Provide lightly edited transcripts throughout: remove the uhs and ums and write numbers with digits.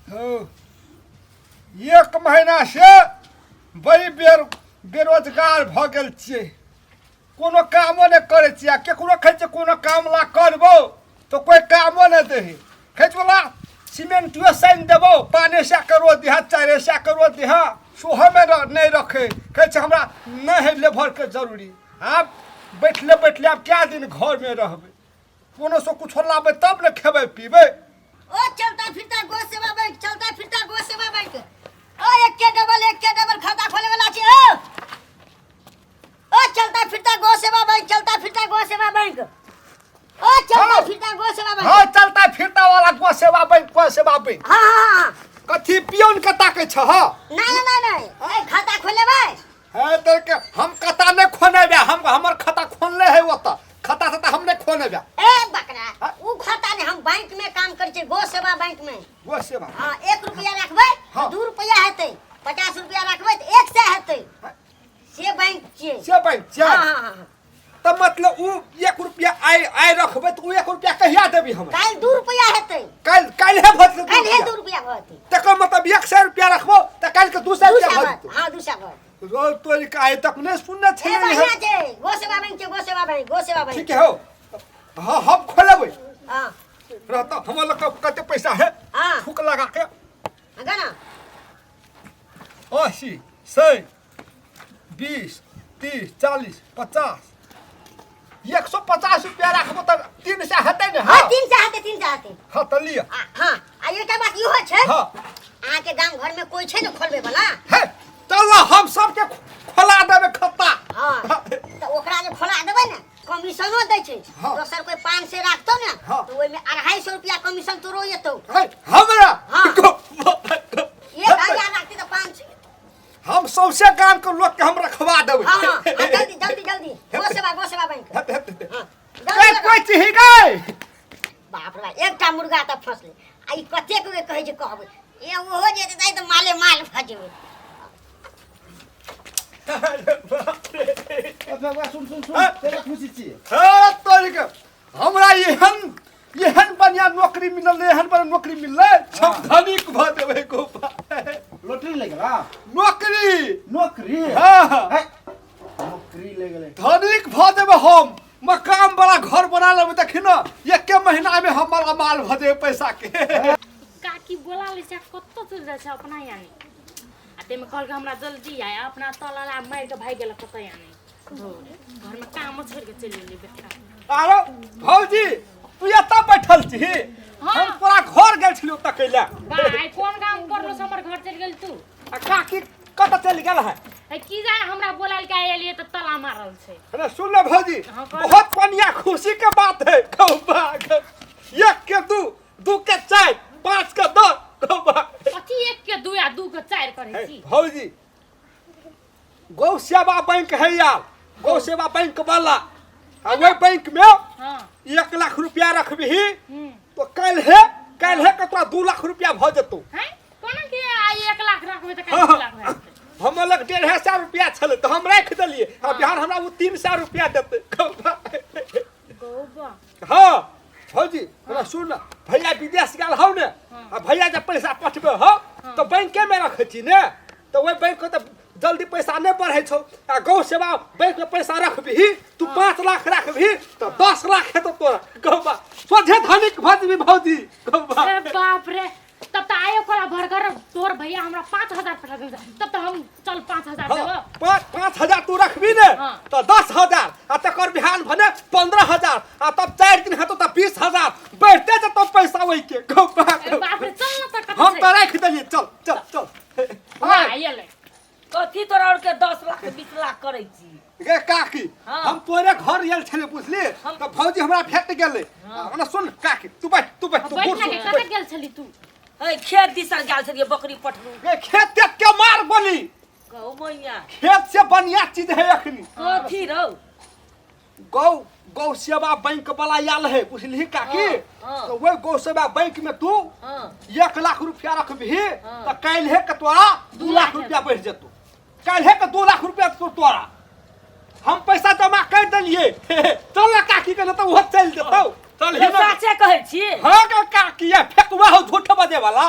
एक महीना से बड़ी बेरोजगार भ गेल छियै कोनो कामो नहीं करे छियै केकरो कहै छै कोनो काम ला करबो तो कोई कामो नहीं दे कहै छै बोला सीमेंटो साइन देबो 5 करोड़ दिहा 4 करोड़ दिहा सोहो में नहीं रखे कहै छै हमरा नहीं है लेबर के जरूरी आप बैठले बैठले आप क्या दिन घर में रहबे कोनो से कुछ लाबे तब न खेबे पीबे ओ चलता फिरता गो सेवा बैंक चलता फिरता गो सेवा बैंक ओ एक के डबल खाता खोले वाला छी ओ चलता फिरता गो सेवा बैंक चलता फिरता गो सेवा बैंक ओ चलता फिरता गो सेवा बैंक हां चलता फिरता वाला गो सेवा बैंक हां कथी पियोन के ताकै छ ह नहीं ए खाता खोलेबै है तो के हम खाता नहीं खोनेबे हम हमर खाता खोलले है ओता खाता से हम नहीं खोनेबे ए बकरा उ खाता नहीं हम बैंक में काम कर छी गो सेवा बैंक में गो सेवा हां 1 रुपया रखबै हाँ। 2 रुपया हेतै 50 रुपया रखबै त 100 हेतै से बैंक छियै हां तो मतलब उ 1 रुपया आइ रखबै त उ 1 रुपया कहिया देबी हम काल 2 रुपया हेतै काल है भत काल है 2 रुपया भत तकर मतलब 100 रुपया रखबो त काल के 200 रुपया भत हां 200 भत रोज तोरी का आइ तक नहीं सुनने छे ए बढ़िया छै गो सेवा बैंक ठीक है हो हां हम खोलेबै हां रहता हमर लग कते पैसा है हां फूक लगा के अगर ना 80 100 20 30 40 50 150 रुपया रखबो त 300 हेतै ने हां 300 हेतै हां त लिया हां आ एकटा बात इहो छै हां अहाँ के गांव घर में कोई छै न खोलबे वाला है चल हम सबके खोला देबे खाता हां त ओकरा जे खोला देबै न कमीशनो दै छै हाँ। दोसर कोई 500 राखतो न हाँ। तो ओइ में 250 रुपया कमीशन तोरो येतो है हमरा हाँ। 1000 राखती त 500 हम सौसे गांव के लोग के हम रखवा देबै हां जल्दी गो सेवा बैंक हां कोई चीज गई बाप रे एकटा मुर्गा त फसले आ ई कते के कहै छै कहबै ए ओहो जे दे त माल फजेबै सुन तेरे खुशी छी है तोरी के हमरा एहन बढ़िया नौकरी मिलल एहन बढ़िया नौकरी मिलले सब धनिक भ देबै को लॉटरी ले गेला नौकरी हां हां नौकरी ले गेले धनिक भ देबै हम मकान बड़ा घर बना लेबै देखि न एक महीना में हमर माल भ देबै पैसा के काकी बोला ले से कत्तो चल जाय छै अपना यानी आते में कहल के हमरा जल्दी आय अपना तलाला मार के भाग गेल कत यानी घर में काम छोड़ के चली गेली बेटा आरो भौजी तू एता बैठल छी हम पूरा घर गेल छियो त कैला भाई कोन काम करलो हमर घर चल गेल तू आ काकी कत चल गेल है की जाय हमरा बोलाल के आइलिए त तला मारल छै अरे सुन ले भौजी हाँ, कौन? बहुत बढ़िया खुशी के बात है कौबा एक के दू के 4 5 के 10 कौबा कथी 1 के 2 या 2 के 4 करे छी भौजी गौ सेवा बैंक है यार गौ सेवा बैंक वाला आ वही बैंक में हां 1 लाख रुपया रखबही तो कल है के तोरा 2 लाख रुपया भ जतो हैं कोन के आई 1 लाख रखबे त हाँ, 2 लाख रखबे हम लग 1.5 रुपया छले तो हम रख देलिए आ बिहार हमरा वो 300 रुपया देते गोबा हां भौजी हमरा सुन ना भैया विदेश गेल हौ ने आ भैया जब पैसा पठबे हो तो बैंके में रखै छी ने तो वही बैंक को तो जल्दी पैसा नहीं बढ़े छौ आ गौ सेवा बैंक में पैसा रखबही तू 5 लाख रखबही तो 10 लाख हेतो तोरा गौबा सोझे धनिक भजबी भौजी गौबा अरे बाप रे तब त आयो कोला भरकर तोर भैया हमरा 5000 पठा दे तब त हम चल 5000 देबो 5000 तू रखबी ने हाँ। तो 10000 आ तकर बिहान भने 15000 आ तब 4 दिन हेतो तो 20000 बढ़ते जतो पैसा वही के गौबा अरे बाप रे चल न त हम तो रख देलिए चल हां आइले कथी तोरा और के 10 लाख 20 लाख करै छी गे काकी हाँ। हम तोरे घर गेल छले बुझली तो भौजी हमरा भेट गेले हमरा सुन काकी तू बैठ तू बैठ ना के कत गेल छली तू ए खेत दिसा गेल छलिए बकरी पठरू गे खेत के मार बोली कहू मैया खेत से बढ़िया चीज है अखनी कथी रौ गौ सेवा बैंक वाला आयल है बुझली काकी हाँ। तो वही गौ सेवा बैंक में तू हां 1 लाख रुपया रखबही तो काल है के तोरा 2 लाख रुपया बढ़ जतो काल है के 2 लाख रुपया तोरा हम पैसा जमा कर देलिए चल ना काकी के न तो वो चल देतौ चल ही ना साचे कहै छी हां का काकी है फेकुआ हो झूठ बजे वाला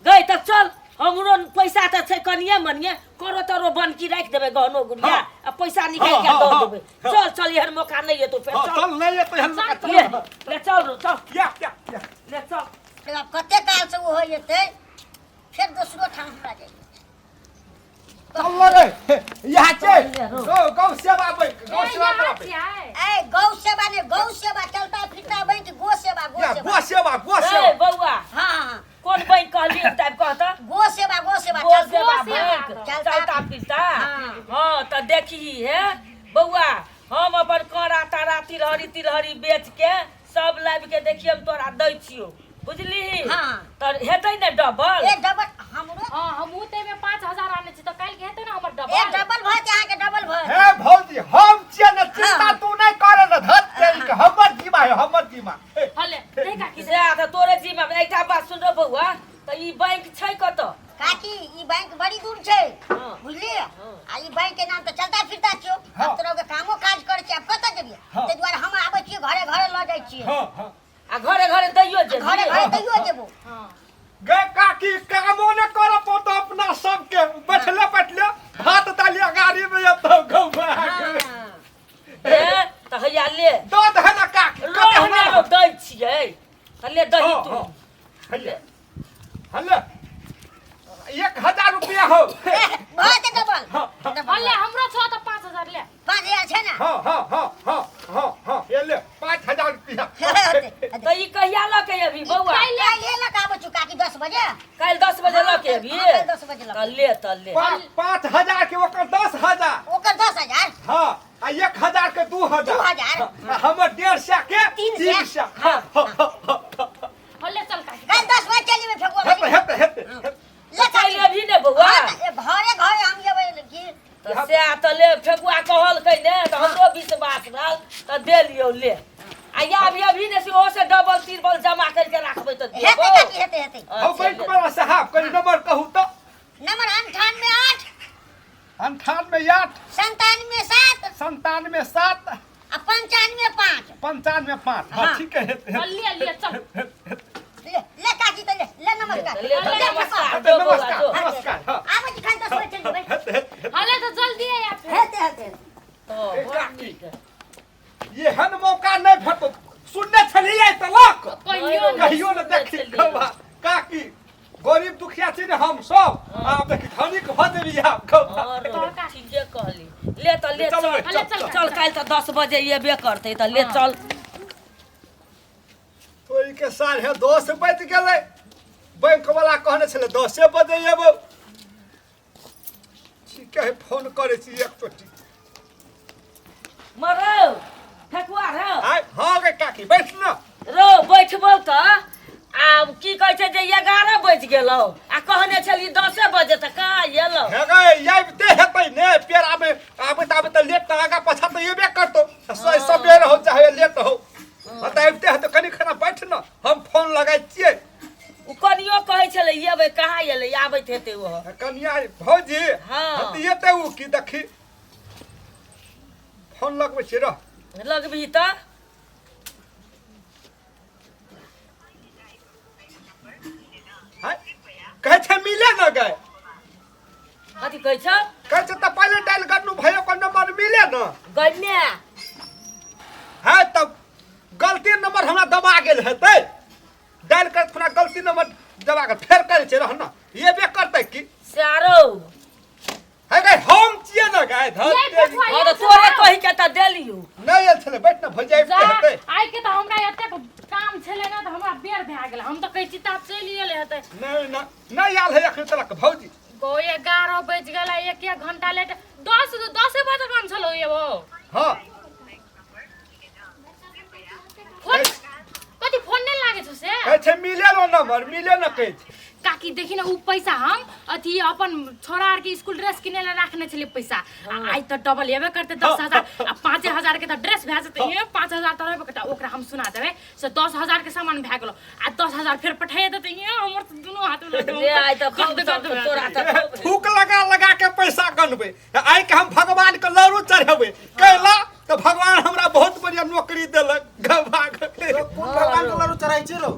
गई त चल हमरो पैसा त छै कनिए मनिए करो तरो बनकी राख देबे गहनो गुड़िया आ पैसा निकाल के दो देबे चल चल यार मौका नहीं है तो फिर हाँ, चल चल नहीं है तो हम ले ले चल रो चल क्या क्या क्या ले चल कते काल से वो हो जेतै फिर दूसरो ठाम हमरा जाइए चल रे यहाँ से गौ सेवा बैंक गौ सेवा बैंक ए गौ सेवा ने गौ सेवा चलता फिरता बैंक गो सेवा गो सेवा गो ए सेवा बौआ हाँ कौन बैंक कहली टाइप कहता गो सेवा गो सेवा बैंक चलता फिरता हाँ तो देखी है बउआ हम अपन कड़ा तारा तिलहरी बेच के सब लाइब के देखिए हम तोरा दै छियो बुझली हाँ। तो हेतै ने डबल ए डबल हमरो हाँ हमहू ते में 5000 आने छी तो काल के हेतै ना हमर ए डबल डबल भत यहाँ के डबल भत हे भौजी हम छियै न चिंता हाँ। तू नहीं करे न धत तेरी के हमर जीवा है हमर जीवा हले देखा कि से आ तोरे जीवा में एकटा बात सुन रे बउआ तो ई बैंक छै कत काकी ई बैंक बड़ी दूर छै हाँ। बुझलिए आ ई बैंक के नाम तो चलता फिरता छियो हाँ। हम तोरा के कामो काज करे छी अब कत जेबिए हाँ। ते द्वारा हम आबै छियै घरे घरे ल जाइ छियै हाँ हाँ आ घरे घरे दैयो जे घरे घरे दैयो जेबो हां गे काकी कामो न कर पतो अपना सबके बैठले बैठले भात डालिया गाड़ी में तो गौवा ए त हैया ले दूध है ना काकी लो कते ने हमरा दै छियै त ले दही तू हल्ले हल्ले 1000 रुपया हो भत डबल हले हमरो छ त 5000 ले 5000 छै ना हाँ हाँ हाँ हाँ हाँ हाँ ये ले 5000 रुपया त ई कहिया ल के अभी बउआ काल ले लक आबै छु काकी 10 बजे काल 10 बजे ल के अभी हाँ, काल्हि 10 बजे ल त ले त ले 5000 के ओकर 10000 ओकर 10000 हाँ आ 1000 के 2000 2000 हमर 150 के 300 हाँ हाँ हले चल काकी काल 10 बजे चली में फेकुआ हेते हेते हेते ले काल अभी ने बउआ हाँ, घरे घरे हम जेबै की त से आ त ले फेकुआ कहल कै ने त हमरो विश्वास भेल त दे लियो ले आ या अभी ने से ओ से डबल ट्रिपल जमा करके राखबै त हेते देबो काकी हेते हो बैंक वाला साहब कहीं नंबर कहू तो नंबर 98 98 97 7 आ 95 95 5 हाँ हाँ। ठीक है हेते हले ले चल ले काकी तो ले नमस्कार ले त नमस्कार हेते जो बउआ नमस्कार जो नमस्कार हाँ आबै छी खान 10 बजे चल जेबै हले तो जल्दी आ या फिर हेते तो बड़ नीक है। ये हन मौका नहीं भेटो सुनने छलिए तलाक कहियो ना कहियो न देखी खबा काकी गरीब दुखिया छी ने हम सब आप देखी धनिक भ देबी आप खबा और ठीके कहली ले त ले चलो, चल चल, चल, चल काल त 10 बजे येबे करतै त ले चल तोई के 10:30 बज गेलै बैंक वाला कहने छले 10 बजे एबो ठीक है फोन करे छी एक टोटी मरौ ठकुआ रौ आय हां गे काकी बैठ न रो बैठबौ त आ की कहै छै जे 11 बज गेलौ आ कहने छली 10 बजे त कहाँ एलौ हे गे याबते हेतै ने पेरा में आबे त लेट त आगा पछा त एबे करतो सबेर हो चाहे लेट हो बताइबते है तो कनी खना बैठ न हम फोन लगाइ छियै उ कनियो कहै छलै एबै कहाँ एलै आबैत हेतै ओ कनिया भौजी हाँ। हतिये उ की देखी फोन लगबै छी रह लगबही त हाय कहै छै मिले न गए कथी कहै छ कहै छै त पहिले डायल करनु भयो को नंबर मिले न गन्ने है तब गलती नंबर हमरा दबा गेल हेतै डायल कर थोड़ा गलती नंबर दबा के फेर करे छै रह न ये बे करतै की सारो है गए हम छियै न गए धर ये तेरी देखो, और तोरे कहि के त देलियो नहीं आयल छले बैठ न भजाइ जा हेतै आइ के त हमरा एते काम छले ना त हमरा बेर भए गेल हम त कहै छी ता चलि एले हेतै नहीं आयल है एखन तक भौजी गो 11 बज गेला एक घंटा लेट 10 बजे काम छलो ये वो हाँ फोन कथी फोन नहीं लागे छ से कहै छै मिले न नंबर मिले न कहै छै काकी देखी ना उ पैसा हम अथी अपन छोरा आर के स्कूल ड्रेस किने ला रखने छले पैसा आई त डबल हेबे करते 10000 आ 5000 के त ड्रेस भए जते 5000 त रहबे करते ओकरा हम सुना देबे से 10000 के सामान भए गेलो आ 10000 फिर पठाए देते हमर त दुनु हाथ में ले आइ त खौ तोरा त फूक लगा के पैसा गनबै आइ के हम भगवान के लरू चढ़ेबै कैला तो भगवान हमरा बहुत बढ़िया नौकरी देलक गवा कौन भगवान को लरू चढ़ाई छै रो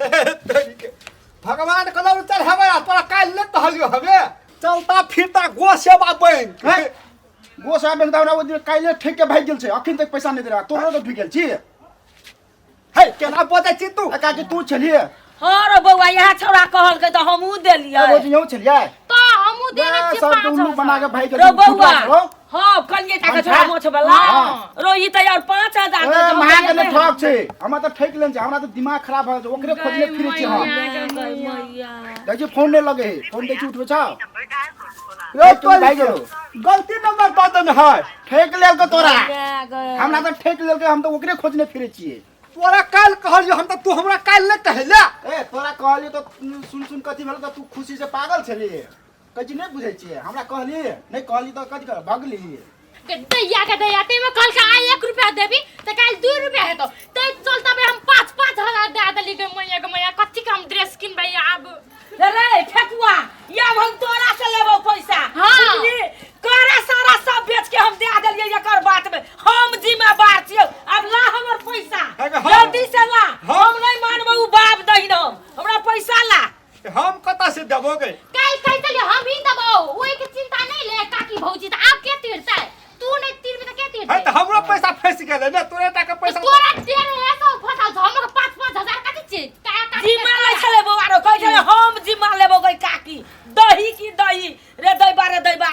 तरीके भगवान के लौट चढ़ावे तोरा काल्हि ले कहलियो हवे चलता फिरता गो सेवा बन हैं? गो साहब बैंक दावरा वो दिन काइले ठेक के भाग गेल छै अखन तक पैसा नहीं दे रहा तोरो तो ढुक गेल छी है केना बोलै छी तू काकी तू छलिए हाँ रे बौआ यह छौड़ा कहलकै तो हमहू देलियै वो दिन यौ छलिए तो हमू देने छी सब 5,000 उल्लू बना के भाग गेल रो फुटबॉल बौआ खेलो। हाँ कनिए टा के अच्छा। छोड़ा मोछ वाला हाँ। रो ई तो यार 5,000 ए महा के ने ठग छै हमरा तो ठेक लेन छै हमरा तो दिमाग खराब भ गेल ओकरे खोजले फिरै छी हम देखिए फोन नहीं लगे है फोन देखि उठबे छ रे तू भाग गेलो गलती नंबर दऽ देने है ठेक लेल के तोरा हमरा तो ठेक लेल के हम तो ओकरे खोजने फिरै छियै तोरा काल्हि कहलियो हम तऽ तू हमरा काल्हि ले कहले ए तोरा कहलियो तो सुन सुन कथि भेल त तू खुशी से पागल छलिए कथि नहीं बुझै छियै हमरा कहली नहीं कहली तो कथि कर भगली दैया के दैया ते में कल का 1 रुपया देबी त काल 2 रुपया हेतो ते चलता बे हम 5,000 दे देली के मैया कच्ची काम ड्रेस किनबै आब रे ठेकुआ या हम तोरा से लेबो पैसा हाँ। बुझली करे सारा सब बेच के हम दे देलियै एकर बात में हम जिम्मेवार छियै अब ला हमर पैसा अगे हम- जल्दी से ला हम- हम नहीं मानबो उ बाप दहिन हमरा पैसा ला हम कतऽ से देबो गे काल कह चलिए हम ही दबो ओए के चिंता नहीं ले काकी भौजी त आप के तीरता तू नहीं तीरबे त के है तीरते तऽ हमरो पैसा फंस गेलै ने तोरे टाका पैसा तोरा तेरे ऐसा फसा हम 5,000 कथि छी का जिम्मा लै छले बौआ रो कहै छले हम जिम्मा लेबो गई काकी दही की दही रे दैबा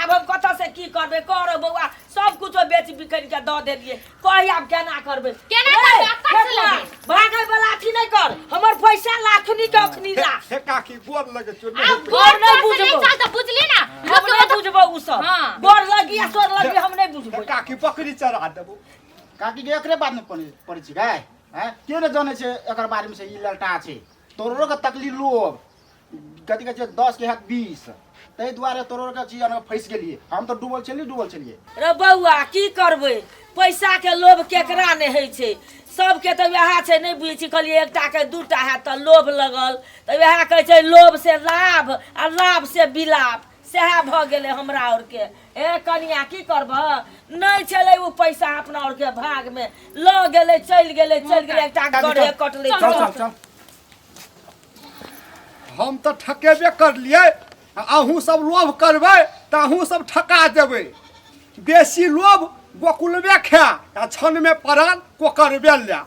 अब हम कतऽ से की करबे कर बौआ सब कुछ बेच बिकन के द देलिए कहि आब केना करबे केना करबे? आब कत से लेबै? भागै वाला अथी नहीं कर हमर पैसा लाखनी के अखनी ला हे काकी गोर लगे चो अब गोर गोर नहीं नहीं बुझबो। चलता बुझली ना हम नहीं बुझबो उ सब हाँ। गोर लगी आ सोर लगी हम नहीं बुझबो काकी बकरी चढ़ा देबो काकी के एकरे बात में पड़ै छी गाय हैं के ने जाने छै एकर बारे में से ई ललटा छै तोरो के तकली लोभ कथि कहै छै 10 के हाथ 20 तै दुआरे तोरो के चीज में फंस गेलिए हम तो डूबल छलिए रे बौआ की करबै पैसा के लोभ केकरा नहीं है छै सबके तो वह छै नहीं बुझै छी कहलिए एकटा के दूटा है तो लोभ लगल तो वह कहै छै लोभ से लाभ आ लाभ से विलाप सएह भ गेलै हमरा और के ए कनिया की करब नहीं चले उ पैसा अपना और के भाग में ल गेलै चल गेलै एकटा गड़े कटले चल चल चल हम तऽ ठकेबे करलियै अहूँ सब लोभ करबै तऽ अहूँ सब ठका देबै बेसी लोभ गोकुलबे खा आ छन में पड़ल कोकरबे लै